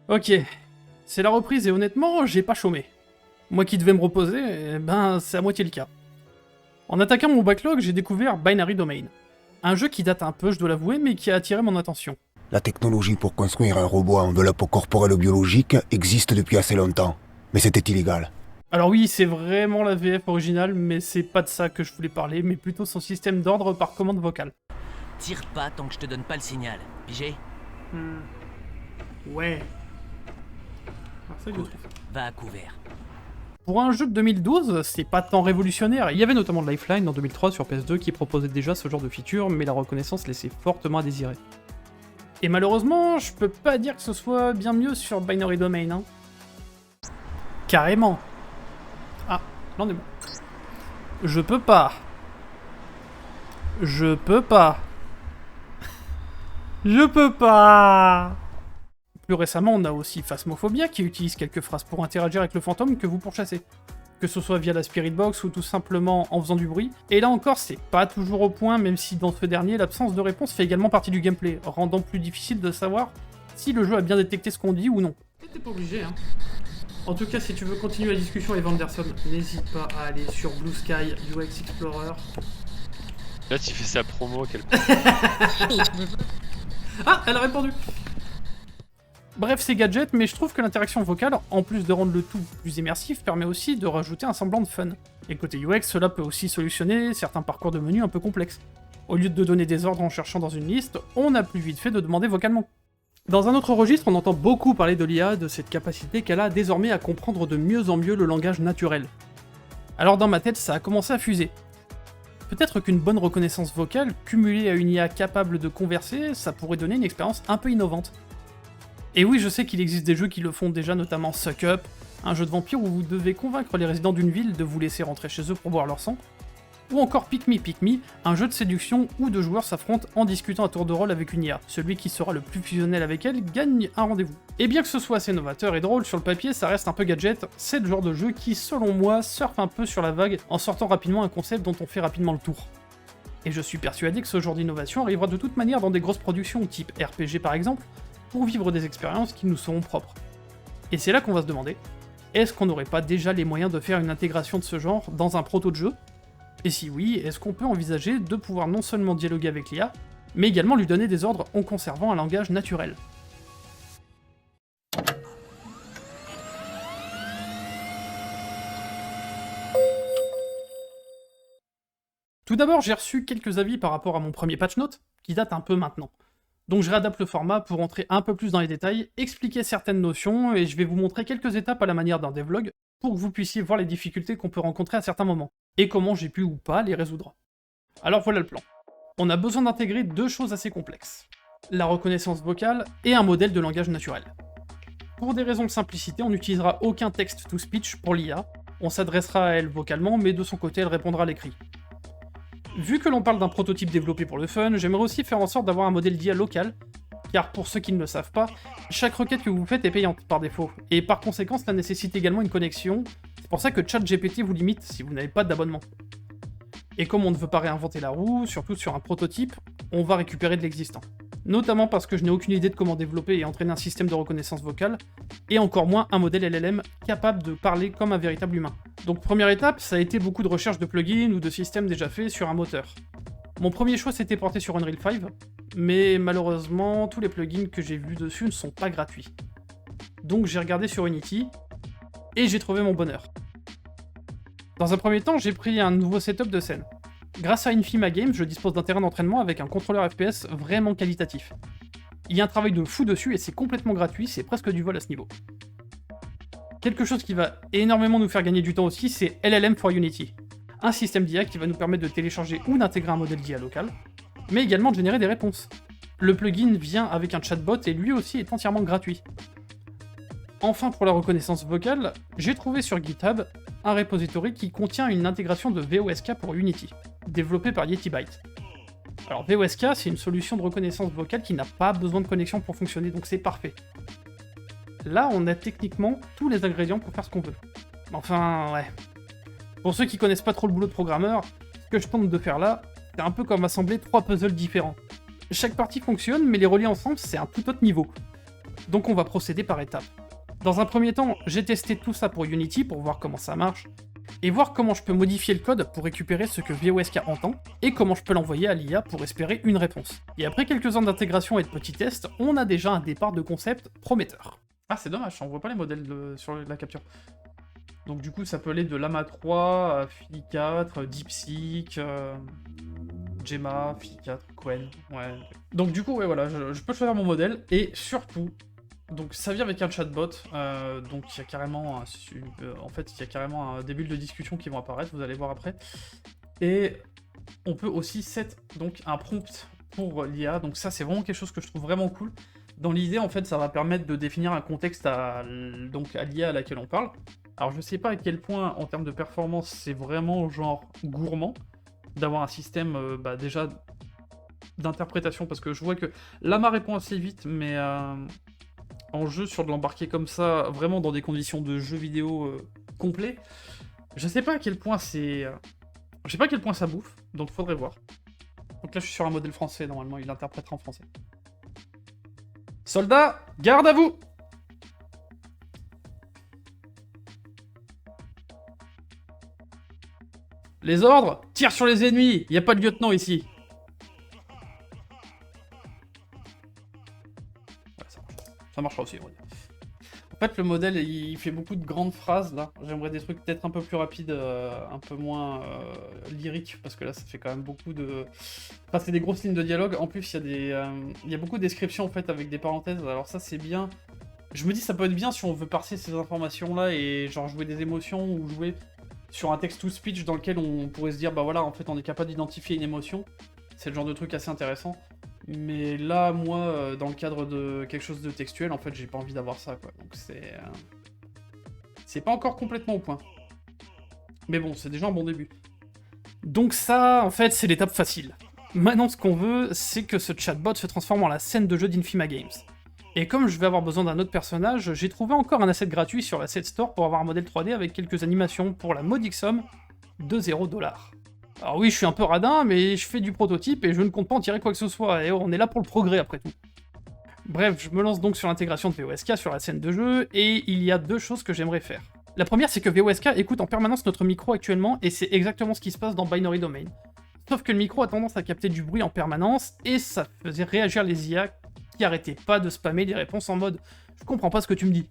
Ok, c'est la reprise et honnêtement, j'ai pas chômé. Moi qui devais me reposer, c'est à moitié le cas. En attaquant mon backlog, j'ai découvert Binary Domain. Un jeu qui date un peu, je dois l'avouer, mais qui a attiré mon attention. La technologie pour construire un robot à enveloppe corporelle ou biologique existe depuis assez longtemps, mais c'était illégal. Alors oui, c'est vraiment la VF originale, mais c'est pas de ça que je voulais parler, mais plutôt son système d'ordre par commande vocale. Tire pas tant que je te donne pas le signal. Pigé? Ouais. Alors ça, je trouve. Va à couvert. Pour un jeu de 2012, c'est pas tant révolutionnaire. Il y avait notamment Lifeline en 2003 sur PS2 qui proposait déjà ce genre de feature, mais la reconnaissance laissait fortement à désirer. Et malheureusement, je peux pas dire que ce soit bien mieux sur Binary Domain, hein. Carrément. Ah, l'en est bon. Je peux pas. Je peux pas. Je peux pas. Plus récemment, on a aussi Phasmophobia qui utilise quelques phrases pour interagir avec le fantôme que vous pourchassez. Que ce soit via la Spirit Box ou tout simplement en faisant du bruit. Et là encore, c'est pas toujours au point, même si dans ce dernier, l'absence de réponse fait également partie du gameplay, rendant plus difficile de savoir si le jeu a bien détecté ce qu'on dit ou non. T'es pas obligé, hein. En tout cas, si tu veux continuer la discussion avec Vanderson, n'hésite pas à aller sur Blue Sky UX Explorer. Là, tu fais sa promo, quel Ah, elle a répondu. Bref, c'est gadget, mais je trouve que l'interaction vocale, en plus de rendre le tout plus immersif, permet aussi de rajouter un semblant de fun. Et côté UX, cela peut aussi solutionner certains parcours de menu un peu complexes. Au lieu de donner des ordres en cherchant dans une liste, on a plus vite fait de demander vocalement. Dans un autre registre, on entend beaucoup parler de l'IA, de cette capacité qu'elle a désormais à comprendre de mieux en mieux le langage naturel. Alors dans ma tête, ça a commencé à fuser. Peut-être qu'une bonne reconnaissance vocale, cumulée à une IA capable de converser, ça pourrait donner une expérience un peu innovante. Et oui, je sais qu'il existe des jeux qui le font déjà, notamment Suck Up, un jeu de vampire où vous devez convaincre les résidents d'une ville de vous laisser rentrer chez eux pour boire leur sang, ou encore Pick Me, un jeu de séduction où deux joueurs s'affrontent en discutant à tour de rôle avec une IA. Celui qui sera le plus fusionnel avec elle gagne un rendez-vous. Et bien que ce soit assez novateur et drôle sur le papier, ça reste un peu gadget, c'est le genre de jeu qui, selon moi, surfe un peu sur la vague en sortant rapidement un concept dont on fait rapidement le tour. Et je suis persuadé que ce genre d'innovation arrivera de toute manière dans des grosses productions, type RPG par exemple, pour vivre des expériences qui nous seront propres. Et c'est là qu'on va se demander, est-ce qu'on n'aurait pas déjà les moyens de faire une intégration de ce genre dans un proto de jeu? Et si oui, est-ce qu'on peut envisager de pouvoir non seulement dialoguer avec l'IA, mais également lui donner des ordres en conservant un langage naturel? Tout d'abord, j'ai reçu quelques avis par rapport à mon premier patch note, qui date un peu maintenant. Donc je réadapte le format pour entrer un peu plus dans les détails, expliquer certaines notions, et je vais vous montrer quelques étapes à la manière d'un devlog, pour que vous puissiez voir les difficultés qu'on peut rencontrer à certains moments, et comment j'ai pu ou pas les résoudre. Alors voilà le plan. On a besoin d'intégrer deux choses assez complexes. La reconnaissance vocale et un modèle de langage naturel. Pour des raisons de simplicité, on n'utilisera aucun text-to-speech pour l'IA, on s'adressera à elle vocalement, mais de son côté elle répondra à l'écrit. Vu que l'on parle d'un prototype développé pour le fun, j'aimerais aussi faire en sorte d'avoir un modèle d'IA local, car pour ceux qui ne le savent pas, chaque requête que vous faites est payante par défaut, et par conséquent cela nécessite également une connexion, c'est pour ça que ChatGPT vous limite si vous n'avez pas d'abonnement. Et comme on ne veut pas réinventer la roue, surtout sur un prototype, on va récupérer de l'existant. Notamment parce que je n'ai aucune idée de comment développer et entraîner un système de reconnaissance vocale, et encore moins un modèle LLM capable de parler comme un véritable humain. Donc première étape, ça a été beaucoup de recherche de plugins ou de systèmes déjà faits sur un moteur. Mon premier choix s'était porté sur Unreal 5, mais malheureusement, tous les plugins que j'ai vus dessus ne sont pas gratuits. Donc j'ai regardé sur Unity, et j'ai trouvé mon bonheur. Dans un premier temps, j'ai pris un nouveau setup de scène. Grâce à Infima Games, je dispose d'un terrain d'entraînement avec un contrôleur FPS vraiment qualitatif. Il y a un travail de fou dessus et c'est complètement gratuit, c'est presque du vol à ce niveau. Quelque chose qui va énormément nous faire gagner du temps aussi, c'est LLM for Unity. Un système d'IA qui va nous permettre de télécharger ou d'intégrer un modèle d'IA local, mais également de générer des réponses. Le plugin vient avec un chatbot et lui aussi est entièrement gratuit. Enfin, pour la reconnaissance vocale, j'ai trouvé sur GitHub un repository qui contient une intégration de VOSK pour Unity, développé par YetiByte. Alors VOSK, c'est une solution de reconnaissance vocale qui n'a pas besoin de connexion pour fonctionner, donc c'est parfait. Là, on a techniquement tous les ingrédients pour faire ce qu'on veut. Enfin, ouais. Pour ceux qui connaissent pas trop le boulot de programmeur, ce que je tente de faire là, c'est un peu comme assembler trois puzzles différents. Chaque partie fonctionne, mais les relier ensemble, c'est un tout autre niveau. Donc on va procéder par étapes. Dans un premier temps, j'ai testé tout ça pour Unity pour voir comment ça marche, et voir comment je peux modifier le code pour récupérer ce que VOSK entend, et comment je peux l'envoyer à l'IA pour espérer une réponse. Et après quelques ans d'intégration et de petits tests, on a déjà un départ de concept prometteur. Ah c'est dommage, on voit pas les modèles sur la capture. Donc du coup ça peut aller de Llama 3, Philly 4, DeepSeek, Gemma, Philly 4, Qwen, ouais. Donc du coup ouais voilà, je peux choisir mon modèle, et surtout, donc ça vient avec un chatbot, donc il y a carrément il y a carrément des bulles de discussion qui vont apparaître, vous allez voir après. Et on peut aussi set donc un prompt pour l'IA, donc ça c'est vraiment quelque chose que je trouve vraiment cool. Dans l'idée en fait ça va permettre de définir un contexte à l'IA à laquelle on parle. Alors je sais pas à quel point en termes de performance c'est vraiment genre gourmand d'avoir un système déjà d'interprétation, parce que je vois que Llama répond assez vite, mais en jeu sur de l'embarquer comme ça, vraiment dans des conditions de jeu vidéo complet, je sais pas à quel point c'est... je sais pas à quel point ça bouffe, donc faudrait voir. Donc là je suis sur un modèle français, normalement il interprétera en français. Soldats, garde à vous! Les ordres, tire sur les ennemis, y a pas de lieutenant ici. Ça marchera aussi, on va dire. En fait, le modèle, il fait beaucoup de grandes phrases, là. J'aimerais des trucs peut-être un peu plus rapides, un peu moins lyriques, parce que là, ça fait quand même beaucoup de... Enfin, c'est des grosses lignes de dialogue. En plus, il y a beaucoup de descriptions, en fait, avec des parenthèses. Alors ça, c'est bien. Je me dis, ça peut être bien si on veut parser ces informations-là et genre jouer des émotions ou jouer sur un text-to-speech dans lequel on pourrait se dire, bah voilà, en fait, on est capable d'identifier une émotion. C'est le genre de truc assez intéressant. Mais là, moi, dans le cadre de quelque chose de textuel, en fait, j'ai pas envie d'avoir ça, quoi. Donc c'est pas encore complètement au point. Mais bon, c'est déjà un bon début. Donc ça, en fait, c'est l'étape facile. Maintenant, ce qu'on veut, c'est que ce chatbot se transforme en la scène de jeu d'Infima Games. Et comme je vais avoir besoin d'un autre personnage, j'ai trouvé encore un asset gratuit sur l'asset store pour avoir un modèle 3D avec quelques animations pour la modique somme de 0$. Alors oui, je suis un peu radin, mais je fais du prototype et je ne compte pas en tirer quoi que ce soit, et on est là pour le progrès après tout. Bref, je me lance donc sur l'intégration de VOSK sur la scène de jeu, et il y a deux choses que j'aimerais faire. La première, c'est que VOSK écoute en permanence notre micro actuellement, et c'est exactement ce qui se passe dans Binary Domain. Sauf que le micro a tendance à capter du bruit en permanence, et ça faisait réagir les IA qui arrêtaient pas de spammer des réponses en mode « Je comprends pas ce que tu me dis ».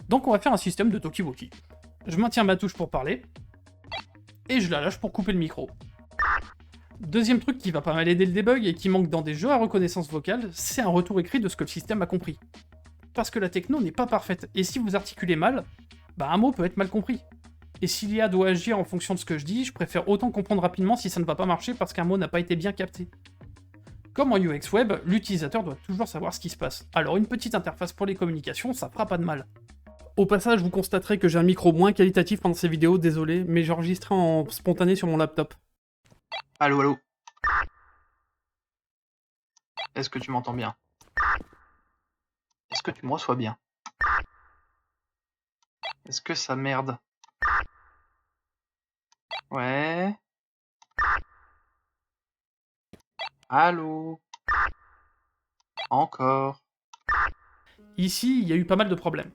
Donc on va faire un système de talkie-walkie. Je maintiens ma touche pour parler, et je la lâche pour couper le micro. Deuxième truc qui va pas mal aider le debug et qui manque dans des jeux à reconnaissance vocale, c'est un retour écrit de ce que le système a compris. Parce que la techno n'est pas parfaite, et si vous articulez mal, bah un mot peut être mal compris. Et si l'IA doit agir en fonction de ce que je dis, je préfère autant comprendre rapidement si ça ne va pas marcher parce qu'un mot n'a pas été bien capté. Comme en UX Web, l'utilisateur doit toujours savoir ce qui se passe, alors une petite interface pour les communications, ça fera pas de mal. Au passage, vous constaterez que j'ai un micro moins qualitatif pendant ces vidéos, désolé, mais j'ai enregistré en spontané sur mon laptop. Allô, allô. Est-ce que tu m'entends bien? Est-ce que tu me reçois bien? Est-ce que ça merde? Ouais. Allô? Encore? Ici, il y a eu pas mal de problèmes.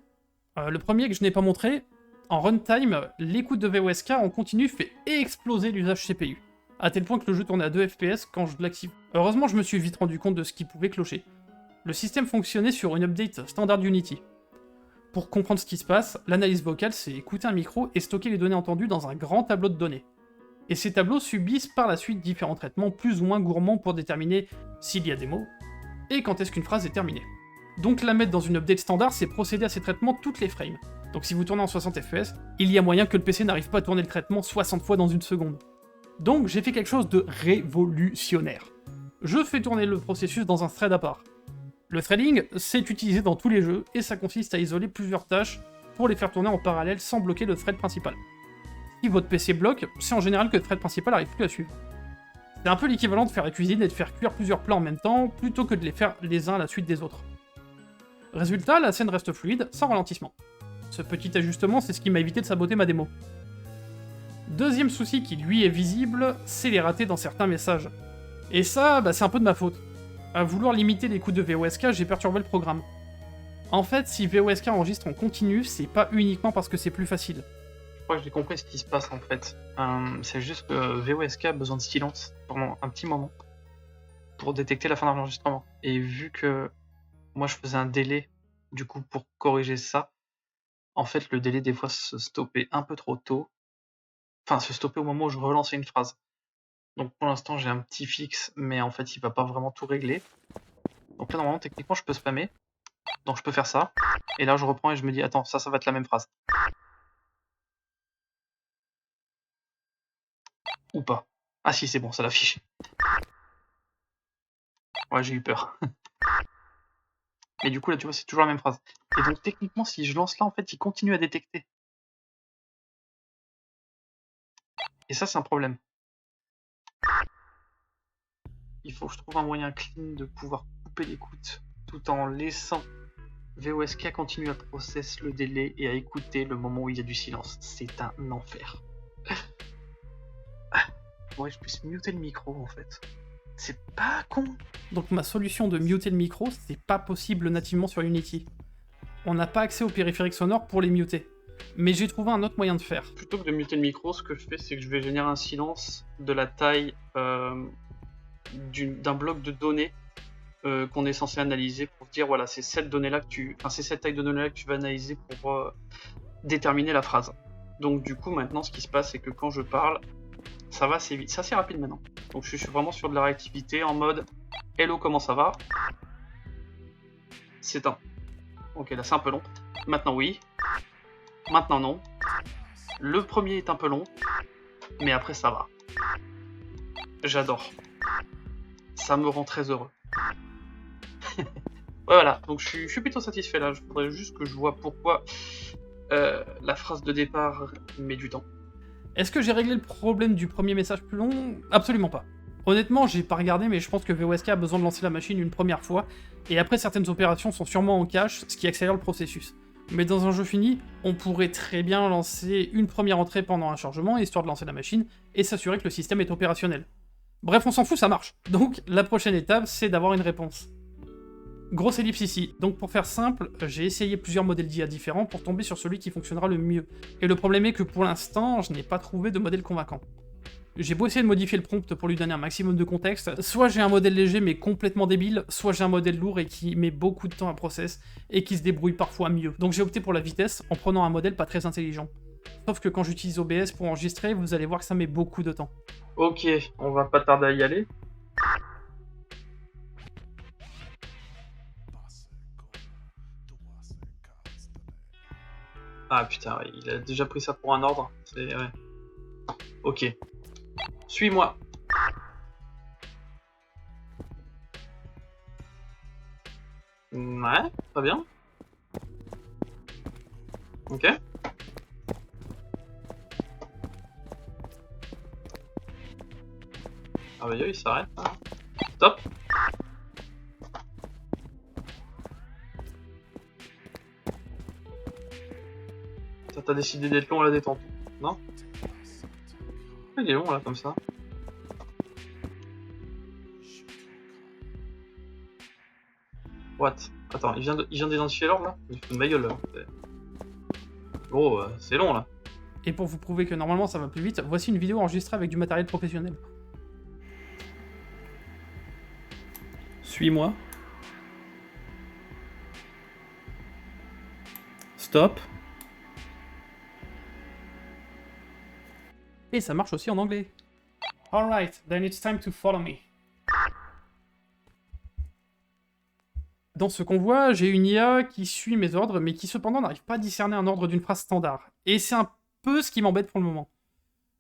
Le premier que je n'ai pas montré, en runtime, l'écoute de VOSK en continu fait exploser l'usage CPU, à tel point que le jeu tournait à 2 FPS quand je l'active. Heureusement, je me suis vite rendu compte de ce qui pouvait clocher. Le système fonctionnait sur une update standard Unity. Pour comprendre ce qui se passe, l'analyse vocale, c'est écouter un micro et stocker les données entendues dans un grand tableau de données. Et ces tableaux subissent par la suite différents traitements plus ou moins gourmands pour déterminer s'il y a des mots, et quand est-ce qu'une phrase est terminée. Donc la mettre dans une update standard, c'est procéder à ces traitements toutes les frames. Donc si vous tournez en 60 fps, il y a moyen que le PC n'arrive pas à tourner le traitement 60 fois dans une seconde. Donc j'ai fait quelque chose de révolutionnaire. Je fais tourner le processus dans un thread à part. Le threading, c'est utilisé dans tous les jeux, et ça consiste à isoler plusieurs tâches pour les faire tourner en parallèle sans bloquer le thread principal. Si votre PC bloque, c'est en général que le thread principal n'arrive plus à suivre. C'est un peu l'équivalent de faire la cuisine et de faire cuire plusieurs plats en même temps, plutôt que de les faire les uns à la suite des autres. Résultat, la scène reste fluide, sans ralentissement. Ce petit ajustement, c'est ce qui m'a évité de saboter ma démo. Deuxième souci qui lui est visible, c'est les ratés dans certains messages. Et ça, c'est un peu de ma faute. À vouloir limiter l'écoute de VOSK, j'ai perturbé le programme. En fait, si VOSK enregistre en continu, c'est pas uniquement parce que c'est plus facile. Je crois que j'ai compris ce qui se passe en fait. C'est juste que VOSK a besoin de silence pendant un petit moment pour détecter la fin de l'enregistrement. Et vu que moi je faisais un délai du coup pour corriger ça, en fait le délai des fois se stoppait un peu trop tôt. Enfin, se stoppait au moment où je relançais une phrase. Donc pour l'instant j'ai un petit fixe, mais en fait il va pas vraiment tout régler. Donc là normalement techniquement je peux spammer. Donc je peux faire ça. Et là je reprends et je me dis attends, ça va être la même phrase. Ou pas. Ah si c'est bon, ça l'affiche. Ouais j'ai eu peur. Mais du coup là tu vois c'est toujours la même phrase. Et donc techniquement si je lance là en fait il continue à détecter. Et ça c'est un problème. Il faut que je trouve un moyen clean de pouvoir couper l'écoute tout en laissant VOSK continuer à process le délai et à écouter le moment où il y a du silence. C'est un enfer. Ouais, je puisse muter le micro en fait. C'est pas con. Donc ma solution de muter le micro, c'est pas possible nativement sur Unity. On n'a pas accès aux périphériques sonores pour les muter. Mais j'ai trouvé un autre moyen de faire. Plutôt que de muter le micro, ce que je fais, c'est que je vais générer un silence de la taille d'un bloc de données qu'on est censé analyser pour dire voilà, c'est cette donnée-là c'est cette taille de données-là que tu vas analyser pour déterminer la phrase. Donc du coup, maintenant, ce qui se passe, c'est que quand je parle, ça va assez vite, c'est assez rapide maintenant. Donc je suis vraiment sur de la réactivité en mode hello, comment ça va? C'est un. Ok, là c'est un peu long. Maintenant oui. Maintenant non. Le premier est un peu long, mais après ça va. J'adore. Ça me rend très heureux. Voilà, donc je suis plutôt satisfait là. Il faudrait juste que je vois pourquoi la phrase de départ met du temps. Est-ce que j'ai réglé le problème du premier message plus long? Absolument pas. Honnêtement, j'ai pas regardé, mais je pense que VOSK a besoin de lancer la machine une première fois, et après certaines opérations sont sûrement en cache, ce qui accélère le processus. Mais dans un jeu fini, on pourrait très bien lancer une première entrée pendant un chargement, histoire de lancer la machine, et s'assurer que le système est opérationnel. Bref, on s'en fout, ça marche. Donc, la prochaine étape, c'est d'avoir une réponse. Grosse ellipse ici. Donc pour faire simple, j'ai essayé plusieurs modèles d'IA différents pour tomber sur celui qui fonctionnera le mieux. Et le problème est que pour l'instant, je n'ai pas trouvé de modèle convaincant. J'ai beau essayer de modifier le prompt pour lui donner un maximum de contexte, soit j'ai un modèle léger mais complètement débile, soit j'ai un modèle lourd et qui met beaucoup de temps à process, et qui se débrouille parfois mieux. Donc j'ai opté pour la vitesse en prenant un modèle pas très intelligent. Sauf que quand j'utilise OBS pour enregistrer, vous allez voir que ça met beaucoup de temps. Ok, on va pas tarder à y aller. Ah putain, ouais, il a déjà pris ça pour un ordre. C'est ouais. Ok. Suis-moi. Ouais, très bien. Ok. Ah bah il s'arrête. Hein. Stop. T'as décidé d'être long à la détente, non? Il est long là comme ça. What? Attends, il vient d'identifier l'ordre là? Il se fout de ma gueule là. Oh, c'est long là. Et pour vous prouver que normalement ça va plus vite, voici une vidéo enregistrée avec du matériel professionnel. Suis-moi. Stop. Et ça marche aussi en anglais. Alright, then it's time to follow me. Dans ce convoi, j'ai une IA qui suit mes ordres, mais qui cependant n'arrive pas à discerner un ordre d'une phrase standard. Et c'est un peu ce qui m'embête pour le moment.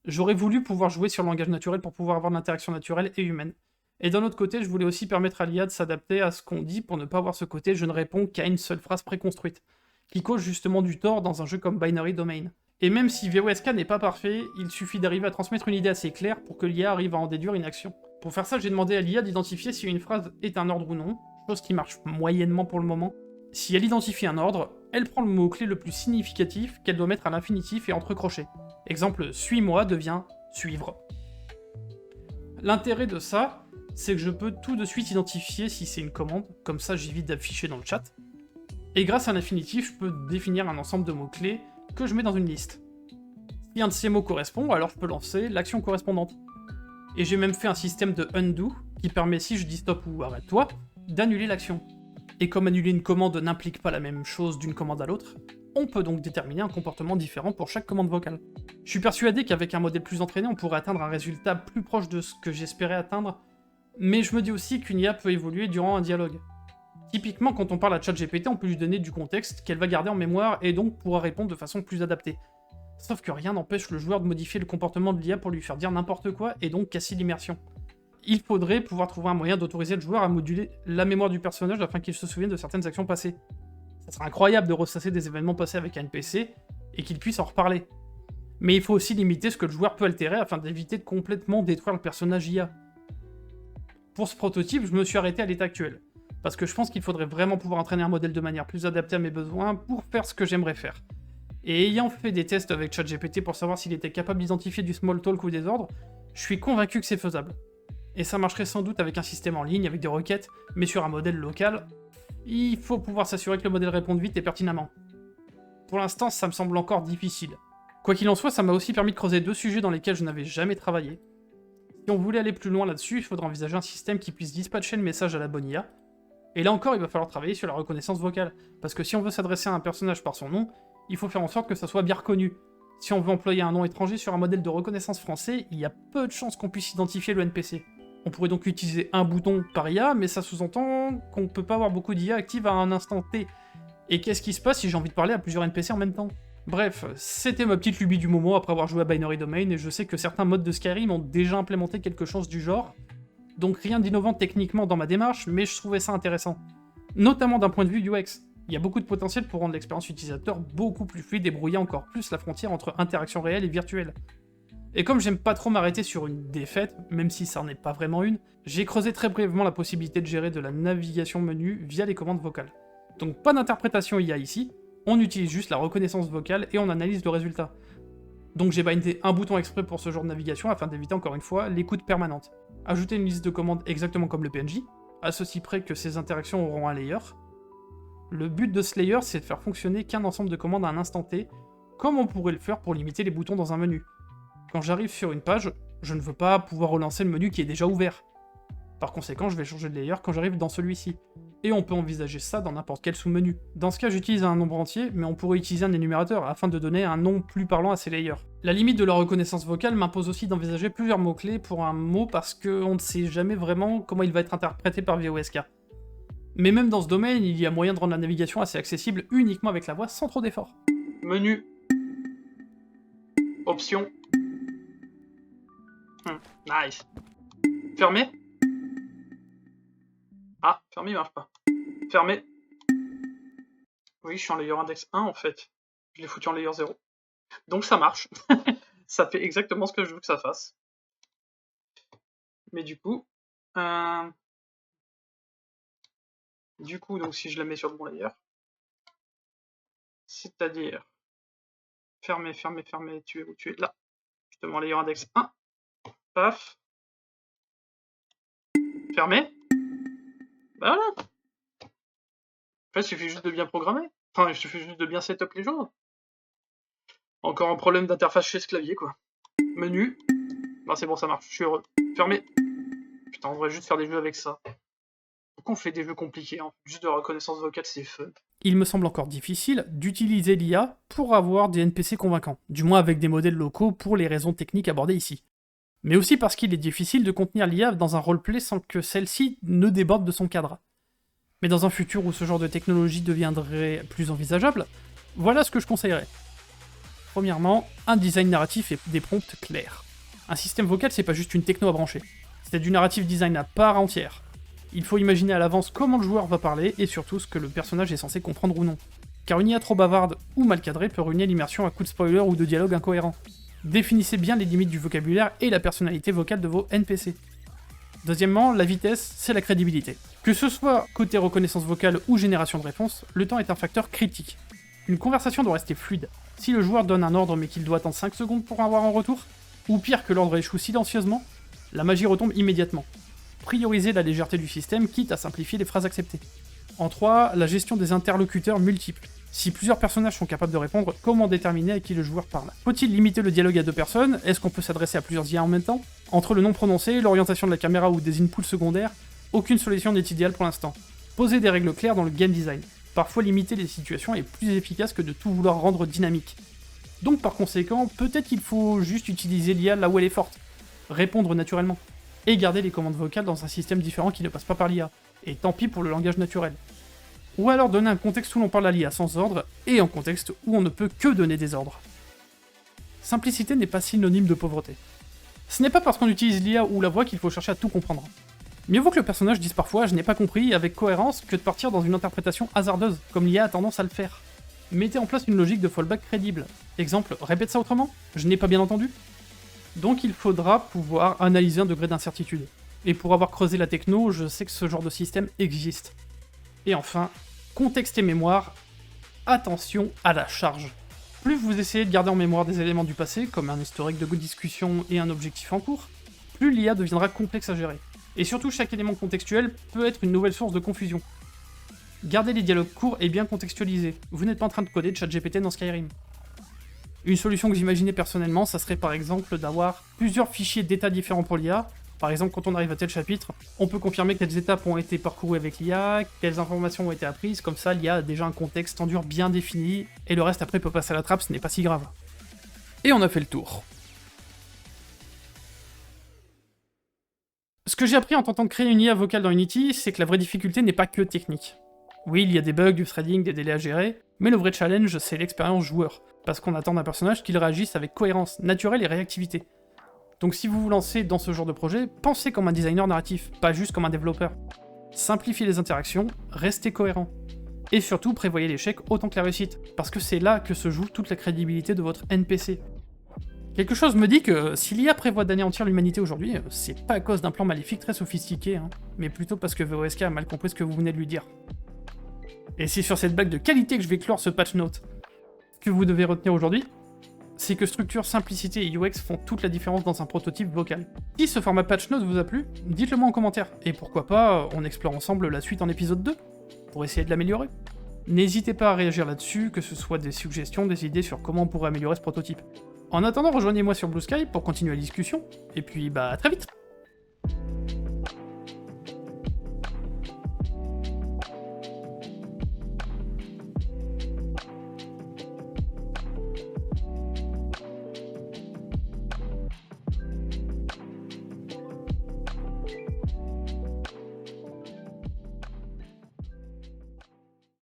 J'aurais voulu pouvoir jouer sur le langage naturel pour pouvoir avoir de l'interaction naturelle et humaine. Et d'un autre côté, je voulais aussi permettre à l'IA de s'adapter à ce qu'on dit pour ne pas avoir ce côté je ne réponds qu'à une seule phrase préconstruite, qui cause justement du tort dans un jeu comme Binary Domain. Et même si VOSK n'est pas parfait, il suffit d'arriver à transmettre une idée assez claire pour que l'IA arrive à en déduire une action. Pour faire ça, j'ai demandé à l'IA d'identifier si une phrase est un ordre ou non, chose qui marche moyennement pour le moment. Si elle identifie un ordre, elle prend le mot-clé le plus significatif qu'elle doit mettre à l'infinitif et entre crochets. Exemple, suis-moi devient suivre. L'intérêt de ça, c'est que je peux tout de suite identifier si c'est une commande, comme ça j'évite d'afficher dans le chat. Et grâce à l'infinitif, je peux définir un ensemble de mots-clés que je mets dans une liste. Si un de ces mots correspond, alors je peux lancer l'action correspondante. Et j'ai même fait un système de undo qui permet, si je dis stop ou arrête-toi, d'annuler l'action. Et comme annuler une commande n'implique pas la même chose d'une commande à l'autre, on peut donc déterminer un comportement différent pour chaque commande vocale. Je suis persuadé qu'avec un modèle plus entraîné, on pourrait atteindre un résultat plus proche de ce que j'espérais atteindre, mais je me dis aussi qu'une IA peut évoluer durant un dialogue. Typiquement, quand on parle à ChatGPT, on peut lui donner du contexte qu'elle va garder en mémoire et donc pourra répondre de façon plus adaptée. Sauf que rien n'empêche le joueur de modifier le comportement de l'IA pour lui faire dire n'importe quoi et donc casser l'immersion. Il faudrait pouvoir trouver un moyen d'autoriser le joueur à moduler la mémoire du personnage afin qu'il se souvienne de certaines actions passées. Ça serait incroyable de ressasser des événements passés avec un NPC et qu'il puisse en reparler. Mais il faut aussi limiter ce que le joueur peut altérer afin d'éviter de complètement détruire le personnage IA. Pour ce prototype, je me suis arrêté à l'état actuel, parce que je pense qu'il faudrait vraiment pouvoir entraîner un modèle de manière plus adaptée à mes besoins pour faire ce que j'aimerais faire. Et ayant fait des tests avec ChatGPT pour savoir s'il était capable d'identifier du small talk ou des ordres, je suis convaincu que c'est faisable. Et ça marcherait sans doute avec un système en ligne, avec des requêtes, mais sur un modèle local. Il faut pouvoir s'assurer que le modèle réponde vite et pertinemment. Pour l'instant, ça me semble encore difficile. Quoi qu'il en soit, ça m'a aussi permis de creuser deux sujets dans lesquels je n'avais jamais travaillé. Si on voulait aller plus loin là-dessus, il faudrait envisager un système qui puisse dispatcher le message à la bonne IA. Et là encore, il va falloir travailler sur la reconnaissance vocale, parce que si on veut s'adresser à un personnage par son nom, il faut faire en sorte que ça soit bien reconnu. Si on veut employer un nom étranger sur un modèle de reconnaissance français, il y a peu de chances qu'on puisse identifier le NPC. On pourrait donc utiliser un bouton par IA, mais ça sous-entend qu'on ne peut pas avoir beaucoup d'IA actives à un instant T. Et qu'est-ce qui se passe si j'ai envie de parler à plusieurs NPC en même temps? Bref, c'était ma petite lubie du moment après avoir joué à Binary Domain, et je sais que certains modes de Skyrim ont déjà implémenté quelque chose du genre, donc rien d'innovant techniquement dans ma démarche, mais je trouvais ça intéressant. Notamment d'un point de vue UX. Il y a beaucoup de potentiel pour rendre l'expérience utilisateur beaucoup plus fluide et brouiller encore plus la frontière entre interaction réelle et virtuelle. Et comme j'aime pas trop m'arrêter sur une défaite, même si ça n'en est pas vraiment une, j'ai creusé très brièvement la possibilité de gérer de la navigation menu via les commandes vocales. Donc pas d'interprétation IA ici, on utilise juste la reconnaissance vocale et on analyse le résultat. Donc j'ai bindé un bouton exprès pour ce genre de navigation afin d'éviter encore une fois l'écoute permanente. Ajouter une liste de commandes exactement comme le PNJ, à ceci près que ces interactions auront un layer. Le but de ce layer, c'est de faire fonctionner qu'un ensemble de commandes à un instant T, comme on pourrait le faire pour limiter les boutons dans un menu. Quand j'arrive sur une page, je ne veux pas pouvoir relancer le menu qui est déjà ouvert. Par conséquent, je vais changer de layer quand j'arrive dans celui-ci. Et on peut envisager ça dans n'importe quel sous-menu. Dans ce cas, j'utilise un nombre entier, mais on pourrait utiliser un énumérateur afin de donner un nom plus parlant à ces layers. La limite de la reconnaissance vocale m'impose aussi d'envisager plusieurs mots-clés pour un mot parce qu'on ne sait jamais vraiment comment il va être interprété par VOSK. Mais même dans ce domaine, il y a moyen de rendre la navigation assez accessible uniquement avec la voix sans trop d'efforts. Menu. Options. Nice. Fermé. Ah, fermé il marche pas. Fermé. Oui, je suis en layer index 1 en fait. Je l'ai foutu en layer 0. Donc ça marche. Ça fait exactement ce que je veux que ça fasse. Mais du coup... donc si je la mets sur le bon layer, c'est-à-dire fermé, fermé, fermé, tu es où? Tu es là. Je te mets en layer index 1. Paf. Fermé. Bah voilà. En fait, il suffit juste de bien programmer. Enfin, il suffit juste de bien setup les choses. Encore un problème d'interface chez ce clavier, quoi. Menu. Bah c'est bon, ça marche, je suis heureux. Fermé. Putain, on devrait juste faire des jeux avec ça. Pourquoi on fait des jeux compliqués, hein? Juste de reconnaissance vocale, c'est fun. Il me semble encore difficile d'utiliser l'IA pour avoir des NPC convaincants, du moins avec des modèles locaux pour les raisons techniques abordées ici. Mais aussi parce qu'il est difficile de contenir l'IA dans un roleplay sans que celle-ci ne déborde de son cadre. Mais dans un futur où ce genre de technologie deviendrait plus envisageable, voilà ce que je conseillerais. Premièrement, un design narratif et des prompts clairs. Un système vocal, c'est pas juste une techno à brancher. C'est du narrative design à part entière. Il faut imaginer à l'avance comment le joueur va parler et surtout ce que le personnage est censé comprendre ou non. Car une IA trop bavarde ou mal cadrée peut ruiner l'immersion à coups de spoiler ou de dialogue incohérent. Définissez bien les limites du vocabulaire et la personnalité vocale de vos NPC. Deuxièmement, la vitesse, c'est la crédibilité. Que ce soit côté reconnaissance vocale ou génération de réponses, le temps est un facteur critique. Une conversation doit rester fluide. Si le joueur donne un ordre mais qu'il doit attendre 5 secondes pour avoir un retour, ou pire que l'ordre échoue silencieusement, la magie retombe immédiatement. Priorisez la légèreté du système, quitte à simplifier les phrases acceptées. En 3, la gestion des interlocuteurs multiples. Si plusieurs personnages sont capables de répondre, comment déterminer à qui le joueur parle? Faut-il limiter le dialogue à 2 personnes? Est-ce qu'on peut s'adresser à plusieurs IA en même temps? Entre le nom prononcé, l'orientation de la caméra ou des inputs secondaires, aucune solution n'est idéale pour l'instant. Posez des règles claires dans le game design. Parfois limiter les situations est plus efficace que de tout vouloir rendre dynamique. Donc par conséquent, peut-être qu'il faut juste utiliser l'IA là où elle est forte, répondre naturellement, et garder les commandes vocales dans un système différent qui ne passe pas par l'IA, et tant pis pour le langage naturel. Ou alors donner un contexte où l'on parle à l'IA sans ordre, et un contexte où on ne peut que donner des ordres. Simplicité n'est pas synonyme de pauvreté. Ce n'est pas parce qu'on utilise l'IA ou la voix qu'il faut chercher à tout comprendre. Mieux vaut que le personnage dise parfois « je n'ai pas compris » avec cohérence que de partir dans une interprétation hasardeuse, comme l'IA a tendance à le faire. Mettez en place une logique de fallback crédible. Exemple, répète ça autrement? Je n'ai pas bien entendu? Donc il faudra pouvoir analyser un degré d'incertitude. Et pour avoir creusé la techno, je sais que ce genre de système existe. Et enfin, contexte et mémoire, attention à la charge. Plus vous essayez de garder en mémoire des éléments du passé, comme un historique de discussion et un objectif en cours, plus l'IA deviendra complexe à gérer. Et surtout, chaque élément contextuel peut être une nouvelle source de confusion. Gardez les dialogues courts et bien contextualisés. Vous n'êtes pas en train de coder ChatGPT dans Skyrim. Une solution que j'imaginais personnellement, ça serait par exemple d'avoir plusieurs fichiers d'états différents pour l'IA. Par exemple, quand on arrive à tel chapitre, on peut confirmer quelles étapes ont été parcourues avec l'IA, quelles informations ont été apprises, comme ça l'IA a déjà un contexte en dur bien défini, et le reste après peut passer à la trappe, ce n'est pas si grave. Et on a fait le tour. Ce que j'ai appris en tentant de créer une IA vocale dans Unity, c'est que la vraie difficulté n'est pas que technique. Oui, il y a des bugs, du threading, des délais à gérer, mais le vrai challenge, c'est l'expérience joueur, parce qu'on attend d'un personnage qu'il réagisse avec cohérence, naturelle et réactivité. Donc si vous vous lancez dans ce genre de projet, pensez comme un designer narratif, pas juste comme un développeur. Simplifiez les interactions, restez cohérent. Et surtout, prévoyez l'échec autant que la réussite, parce que c'est là que se joue toute la crédibilité de votre NPC. Quelque chose me dit que si l'IA prévoit d'anéantir l'humanité aujourd'hui, c'est pas à cause d'un plan maléfique très sophistiqué, mais plutôt parce que VOSK a mal compris ce que vous venez de lui dire. Et c'est sur cette blague de qualité que je vais clore ce patch note. Ce que vous devez retenir aujourd'hui, c'est que structure, simplicité et UX font toute la différence dans un prototype vocal. Si ce format patch note vous a plu, dites-le moi en commentaire, et pourquoi pas, on explore ensemble la suite en épisode 2, pour essayer de l'améliorer. N'hésitez pas à réagir là-dessus, que ce soit des suggestions, des idées sur comment on pourrait améliorer ce prototype. En attendant, rejoignez-moi sur Blue Sky pour continuer la discussion, et puis bah à très vite.